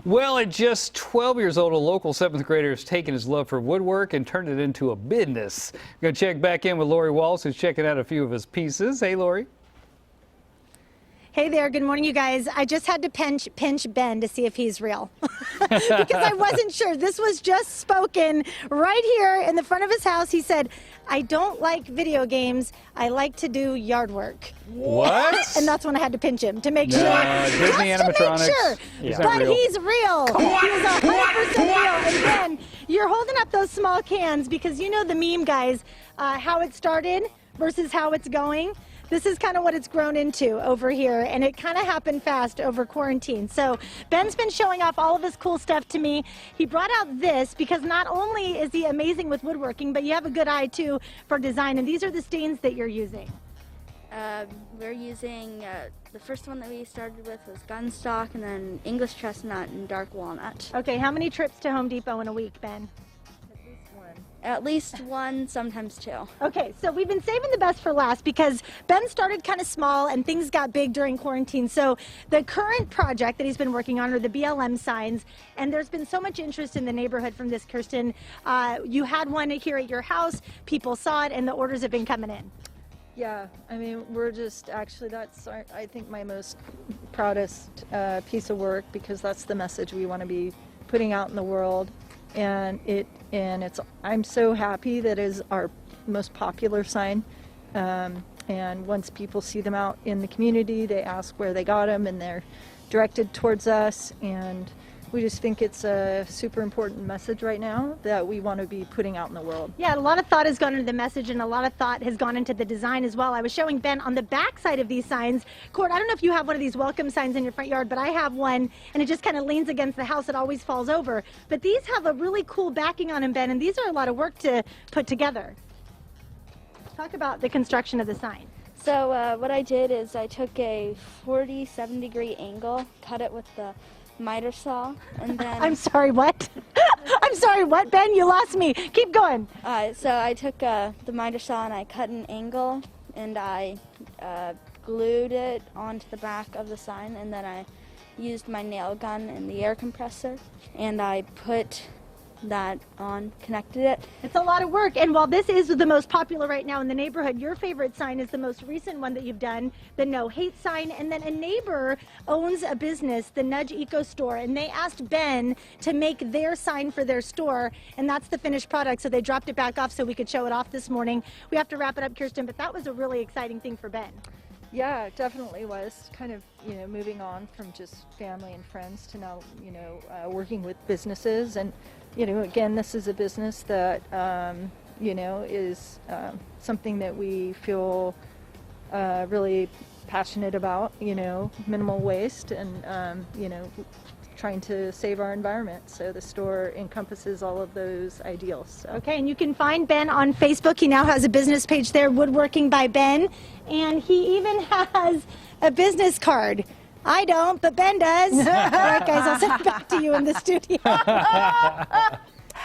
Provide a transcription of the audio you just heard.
Well, at just 12 years old, a local 7th grader has taken his love for woodwork and turned it into a business. We're going to check back in with Lori Walls, who's checking out a few of his pieces. Hey, Lori. Hey there, good morning, you guys. I just had to pinch Ben to see if he's real because I wasn't sure. This was just spoken right here in the front of his house. He said, I don't like video games. I like to do yard work. What? And that's when I had to pinch him to make Disney sure. animatronics. To make sure. He's But real. he's real. He's 100% real. And Ben, you're holding up those small cans because you know the meme, guys, how it started versus how it's going. This is kind of what it's grown into over here, and it kind of happened fast over quarantine. So Ben's been showing off all of his cool stuff to me. He brought out this because not only is he amazing with woodworking, but you have a good eye too for design, and these are the stains that you're using. We're using, the first one that we started with was gunstock, and then English chestnut and dark walnut. Okay, how many trips to Home Depot in a week, Ben? At least one, sometimes two. Okay, so we've been saving the best for last because Ben started kind of small and things got big during quarantine. So the current project that he's been working on are the Blm Signs, and there's been so much interest in the neighborhood from this, Kirsten. You had one here at your house, people saw it, and the orders have been coming in. Yeah, I mean, we're just actually, that's I think my most proudest piece of work, because that's the message we want to be putting out in the world. And I'm so happy that is our most popular sign. And once people see them out in the community, they ask where they got them, and they're directed towards us. And we just think it's a super important message right now that we want to be putting out in the world. Yeah, a lot of thought has gone into the message, and a lot of thought has gone into the design as well. I was showing Ben on the back side of these signs. Cord, I don't know if you have one of these welcome signs in your front yard, but I have one, and it just kind of leans against the house. It always falls over. But these have a really cool backing on them, Ben, and these are a lot of work to put together. Talk about the construction of the sign. So what I did is I took a 47-degree angle, cut it with the miter saw, and then I'm sorry, what? I'm sorry, what, Ben? You lost me. Keep going. So I took the miter saw and I cut an angle, and I glued it onto the back of the sign, and then I used my nail gun and the air compressor, and I put that on, connected it. It's a lot of work, and while this is the most popular right now in the neighborhood, your favorite sign is the most recent one that you've done, the No Hate sign. And then a neighbor owns a business, the Nudge Eco Store, and they asked Ben to make their sign for their store, and that's the finished product. So they dropped it back off so we could show it off this morning. We have to wrap it up, Kirsten, but that was a really exciting thing for Ben. Yeah, it definitely was. Kind of, moving on from just family and friends to now, working with businesses. And, again, this is a business that, is something that we feel really passionate about, minimal waste and, trying to save our environment. So the store encompasses all of those ideals. So. Okay, and you can find Ben on Facebook. He now has a business page there, Woodworking by Ben, and he even has a business card. I don't, but Ben does. All right, guys, I'll send it back to you in the studio.